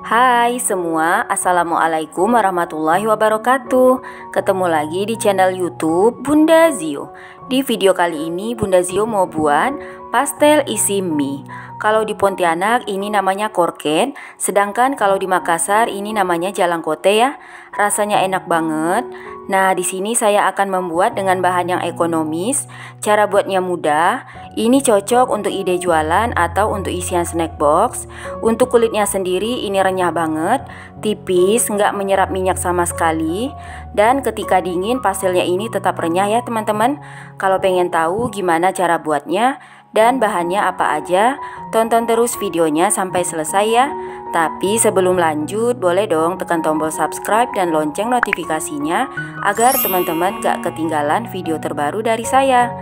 Hai semua, Assalamualaikum warahmatullahi wabarakatuh. Ketemu lagi di channel YouTube Bunda Zio. Di video kali ini Bunda Zio mau buat pastel isi mie. Kalau di Pontianak ini namanya korket, sedangkan kalau di Makassar ini namanya jalangkote ya. Rasanya enak banget. Nah, di sini saya akan membuat dengan bahan yang ekonomis. Cara buatnya mudah. Ini cocok untuk ide jualan atau untuk isian snack box. Untuk kulitnya sendiri ini renyah banget, tipis, nggak menyerap minyak sama sekali. Dan ketika dingin pastelnya ini tetap renyah ya teman-teman. Kalau pengen tahu gimana cara buatnya dan bahannya apa aja, tonton terus videonya sampai selesai ya. Tapi sebelum lanjut, boleh dong tekan tombol subscribe dan lonceng notifikasinya agar teman-teman gak ketinggalan video terbaru dari saya.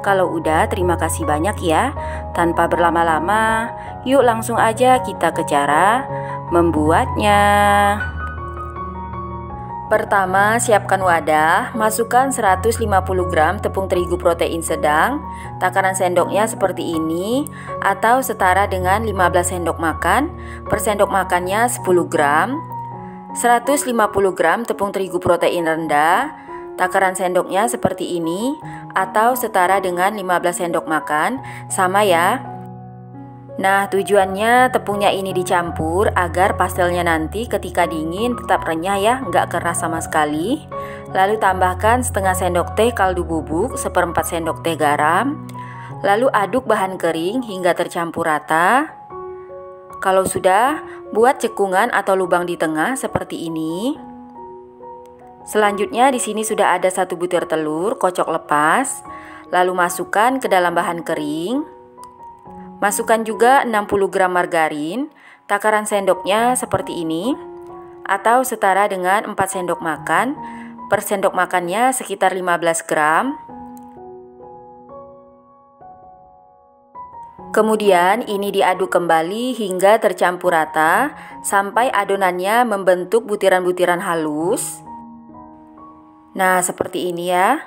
Kalau udah, terima kasih banyak ya. Tanpa berlama-lama, yuk langsung aja kita ke cara membuatnya. Pertama, siapkan wadah, masukkan 150 gram tepung terigu protein sedang, takaran sendoknya seperti ini, atau setara dengan 15 sendok makan, per sendok makannya 10 gram, 150 gram tepung terigu protein rendah, takaran sendoknya seperti ini, atau setara dengan 15 sendok makan, sama ya. Nah, tujuannya tepungnya ini dicampur agar pastelnya nanti ketika dingin tetap renyah ya, nggak keras sama sekali. Lalu tambahkan setengah sendok teh kaldu bubuk, seperempat sendok teh garam. Lalu aduk bahan kering hingga tercampur rata. Kalau sudah, buat cekungan atau lubang di tengah seperti ini. Selanjutnya di sini sudah ada 1 butir telur, kocok lepas. Lalu masukkan ke dalam bahan kering. Masukkan juga 60 gram margarin, takaran sendoknya seperti ini, atau setara dengan 4 sendok makan, per sendok makannya sekitar 15 gram. Kemudian ini diaduk kembali hingga tercampur rata, sampai adonannya membentuk butiran-butiran halus. Nah, seperti ini ya.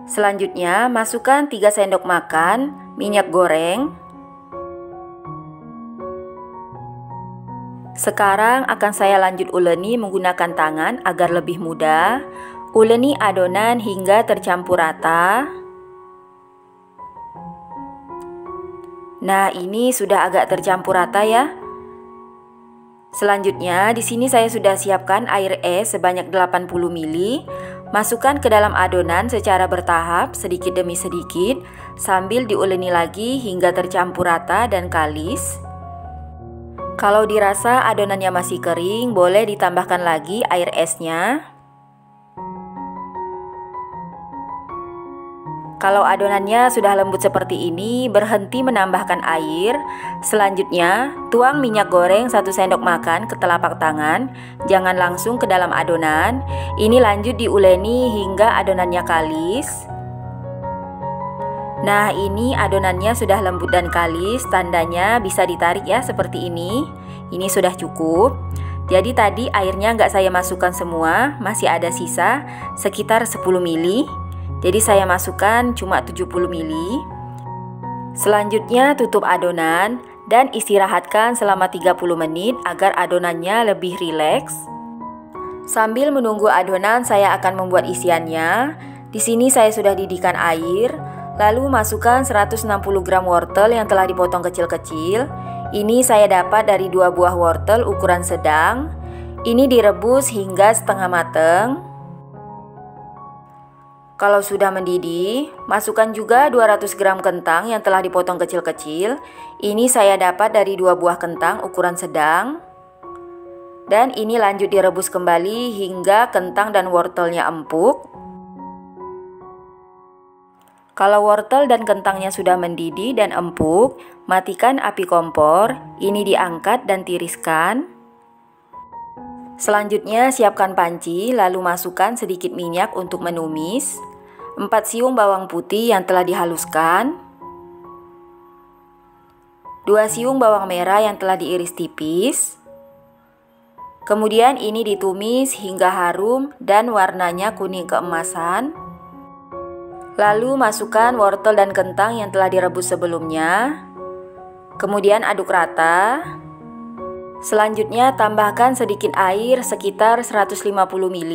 Selanjutnya, masukkan 3 sendok makan minyak goreng. Sekarang akan saya lanjut uleni menggunakan tangan agar lebih mudah. Uleni adonan hingga tercampur rata. Nah, ini sudah agak tercampur rata ya. Selanjutnya, di sini saya sudah siapkan air es sebanyak 80 ml. Masukkan ke dalam adonan secara bertahap, sedikit demi sedikit, sambil diuleni lagi hingga tercampur rata dan kalis. Kalau dirasa adonannya masih kering, boleh ditambahkan lagi air esnya. Kalau adonannya sudah lembut seperti ini, berhenti menambahkan air. Selanjutnya, tuang minyak goreng 1 sendok makan ke telapak tangan. Jangan langsung ke dalam adonan. Ini lanjut diuleni hingga adonannya kalis. Nah, ini adonannya sudah lembut dan kalis. Tandanya bisa ditarik ya, seperti ini. Ini sudah cukup. Jadi tadi airnya nggak saya masukkan semua, masih ada sisa sekitar 10 ml. Jadi saya masukkan cuma 70 ml. Selanjutnya tutup adonan dan istirahatkan selama 30 menit agar adonannya lebih rileks. Sambil menunggu adonan, saya akan membuat isiannya. Di sini saya sudah didihkan air, lalu masukkan 160 gram wortel yang telah dipotong kecil-kecil. Ini saya dapat dari 2 buah wortel ukuran sedang. Ini direbus hingga setengah mateng. Kalau sudah mendidih, masukkan juga 200 gram kentang yang telah dipotong kecil-kecil. Ini saya dapat dari 2 buah kentang ukuran sedang. Dan ini lanjut direbus kembali hingga kentang dan wortelnya empuk. Kalau wortel dan kentangnya sudah mendidih dan empuk, matikan api kompor. Ini diangkat dan tiriskan. Selanjutnya siapkan panci, lalu masukkan sedikit minyak untuk menumis. 4 siung bawang putih yang telah dihaluskan. 2 siung bawang merah yang telah diiris tipis. Kemudian ini ditumis hingga harum dan warnanya kuning keemasan. Lalu masukkan wortel dan kentang yang telah direbus sebelumnya. Kemudian aduk rata. Selanjutnya tambahkan sedikit air sekitar 150 ml.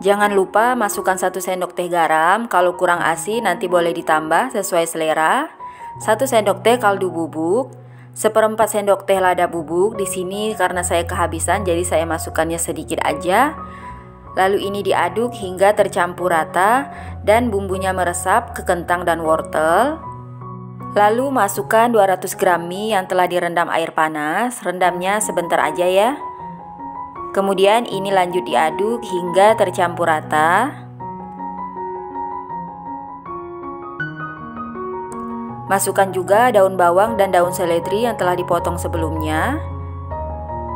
Jangan lupa masukkan 1 sendok teh garam, kalau kurang asin nanti boleh ditambah sesuai selera. 1 sendok teh kaldu bubuk, 1/4 sendok teh lada bubuk. Di sini karena saya kehabisan jadi saya masukkannya sedikit aja. Lalu ini diaduk hingga tercampur rata dan bumbunya meresap ke kentang dan wortel. Lalu masukkan 200 gram mie yang telah direndam air panas, rendamnya sebentar aja ya. Kemudian ini lanjut diaduk hingga tercampur rata. Masukkan juga daun bawang dan daun seledri yang telah dipotong sebelumnya.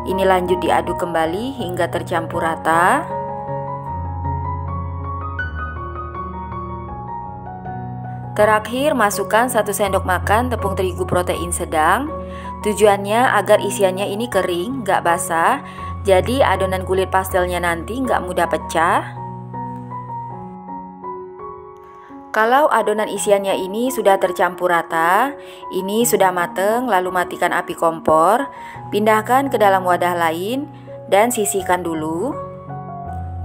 Ini lanjut diaduk kembali hingga tercampur rata. Terakhir masukkan 1 sendok makan tepung terigu protein sedang. Tujuannya agar isiannya ini kering, gak basah. Jadi adonan kulit pastelnya nanti nggak mudah pecah. Kalau adonan isiannya ini sudah tercampur rata, ini sudah mateng, lalu matikan api kompor. Pindahkan ke dalam wadah lain dan sisihkan dulu.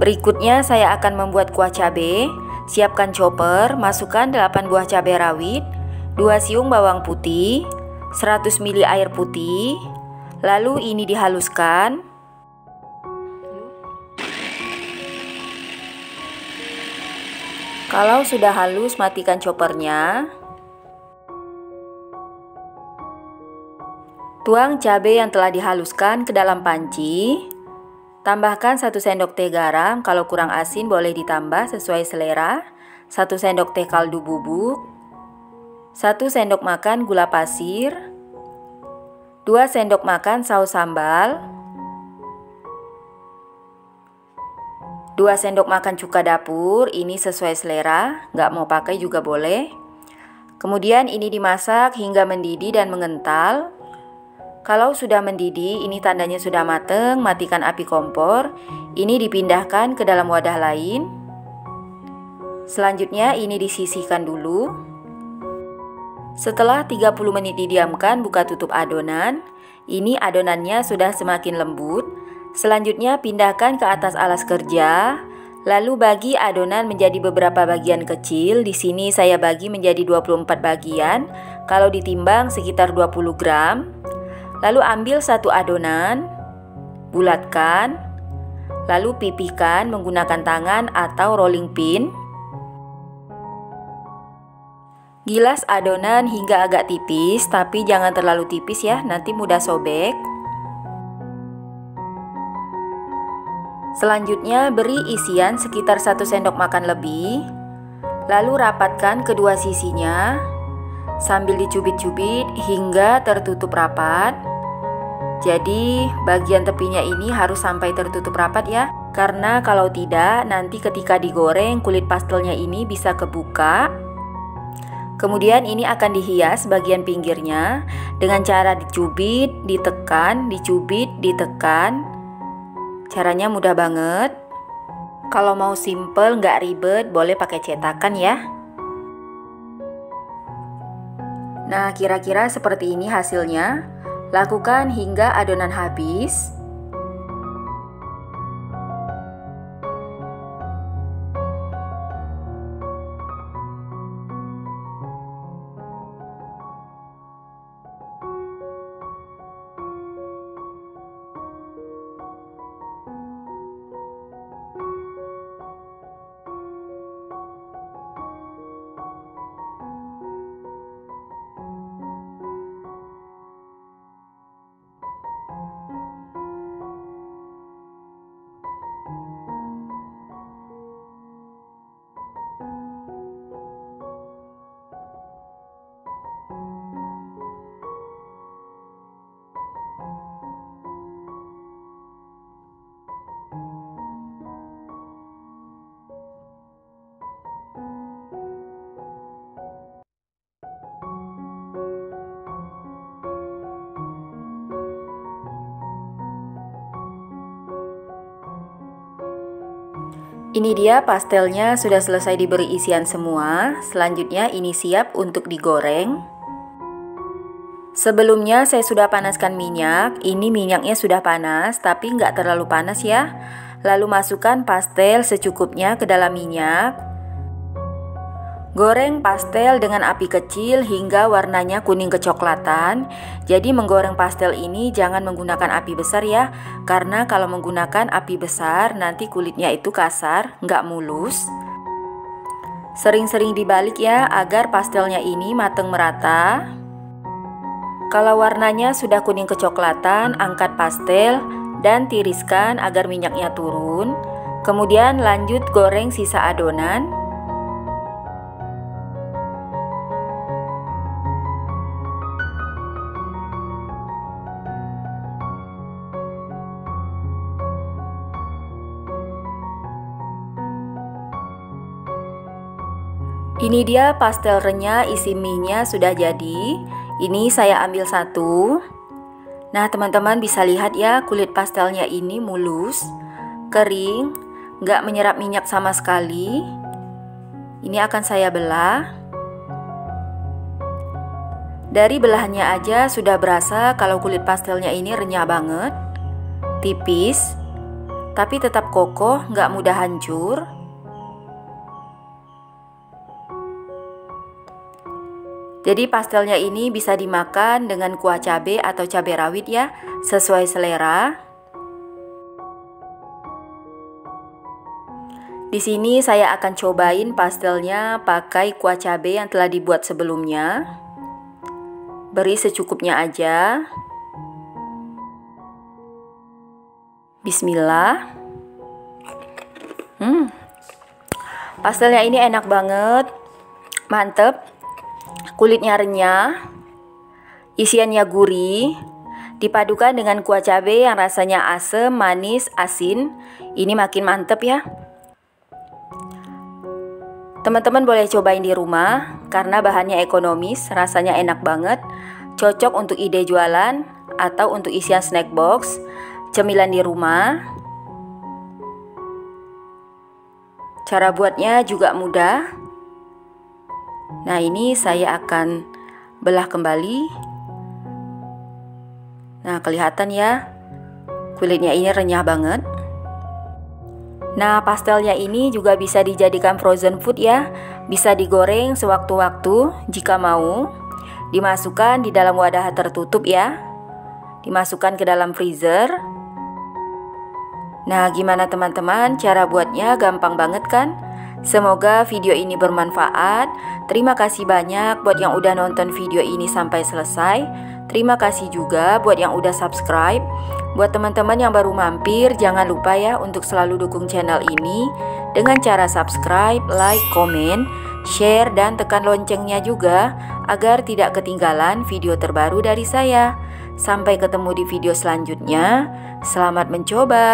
Berikutnya saya akan membuat kuah cabai. Siapkan chopper, masukkan 8 buah cabai rawit, 2 siung bawang putih, 100 ml air putih. Lalu ini dihaluskan. Kalau sudah halus, matikan choppernya. Tuang cabai yang telah dihaluskan ke dalam panci. Tambahkan 1 sendok teh garam, kalau kurang asin boleh ditambah sesuai selera. 1 sendok teh kaldu bubuk, 1 sendok makan gula pasir, 2 sendok makan saus sambal, 2 sendok makan cuka dapur, ini sesuai selera, nggak mau pakai juga boleh. Kemudian ini dimasak hingga mendidih dan mengental. Kalau sudah mendidih, ini tandanya sudah mateng, matikan api kompor. Ini dipindahkan ke dalam wadah lain. Selanjutnya ini disisihkan dulu. Setelah 30 menit didiamkan, buka tutup adonan. Ini adonannya sudah semakin lembut. Selanjutnya pindahkan ke atas alas kerja, lalu bagi adonan menjadi beberapa bagian kecil. Di sini saya bagi menjadi 24 bagian, kalau ditimbang sekitar 20 gram. Lalu ambil 1 adonan, bulatkan, lalu pipihkan menggunakan tangan atau rolling pin. Gilas adonan hingga agak tipis, tapi jangan terlalu tipis ya, nanti mudah sobek. Selanjutnya beri isian sekitar 1 sendok makan lebih. Lalu rapatkan kedua sisinya sambil dicubit-cubit hingga tertutup rapat. Jadi bagian tepinya ini harus sampai tertutup rapat ya. Karena kalau tidak nanti ketika digoreng kulit pastelnya ini bisa kebuka. Kemudian ini akan dihias bagian pinggirnya dengan cara dicubit, ditekan, dicubit, ditekan. Caranya mudah banget. Kalau mau simple nggak ribet boleh pakai cetakan ya. Nah kira-kira seperti ini hasilnya. Lakukan hingga adonan habis. Ini dia pastelnya sudah selesai diberi isian semua. Selanjutnya ini siap untuk digoreng. Sebelumnya saya sudah panaskan minyak. Ini minyaknya sudah panas, tapi nggak terlalu panas ya. Lalu masukkan pastel secukupnya ke dalam minyak. Goreng pastel dengan api kecil hingga warnanya kuning kecoklatan. Jadi menggoreng pastel ini jangan menggunakan api besar ya, karena kalau menggunakan api besar nanti kulitnya itu kasar, nggak mulus. Sering-sering dibalik ya, agar pastelnya ini mateng merata. Kalau warnanya sudah kuning kecoklatan, angkat pastel dan tiriskan agar minyaknya turun. Kemudian lanjut goreng sisa adonan. Ini dia pastel renyah isi mie-nya sudah jadi. Ini saya ambil satu. Nah teman-teman bisa lihat ya, kulit pastelnya ini mulus, kering, nggak menyerap minyak sama sekali. Ini akan saya belah. Dari belahannya aja sudah berasa kalau kulit pastelnya ini renyah banget, tipis, tapi tetap kokoh, nggak mudah hancur. Jadi pastelnya ini bisa dimakan dengan kuah cabai atau cabai rawit ya, sesuai selera. Di sini saya akan cobain pastelnya pakai kuah cabai yang telah dibuat sebelumnya. Beri secukupnya aja. Bismillah. Pastelnya ini enak banget, mantep. Kulitnya renyah, isiannya gurih, dipadukan dengan kuah cabai yang rasanya asam, manis, asin. Ini makin mantep ya. Teman-teman boleh cobain di rumah, karena bahannya ekonomis, rasanya enak banget. Cocok untuk ide jualan, atau untuk isian snack box, cemilan di rumah. Cara buatnya juga mudah. Nah ini saya akan belah kembali. Nah kelihatan ya, kulitnya ini renyah banget. Nah pastelnya ini juga bisa dijadikan frozen food ya. Bisa digoreng sewaktu-waktu jika mau. Dimasukkan di dalam wadah tertutup ya. Dimasukkan ke dalam freezer. Nah gimana teman-teman, cara buatnya gampang banget kan? Semoga video ini bermanfaat. Terima kasih banyak buat yang udah nonton video ini sampai selesai. Terima kasih juga buat yang udah subscribe. Buat teman-teman yang baru mampir, jangan lupa ya untuk selalu dukung channel ini dengan cara subscribe, like, komen, share, dan tekan loncengnya juga agar tidak ketinggalan video terbaru dari saya. Sampai ketemu di video selanjutnya. Selamat mencoba.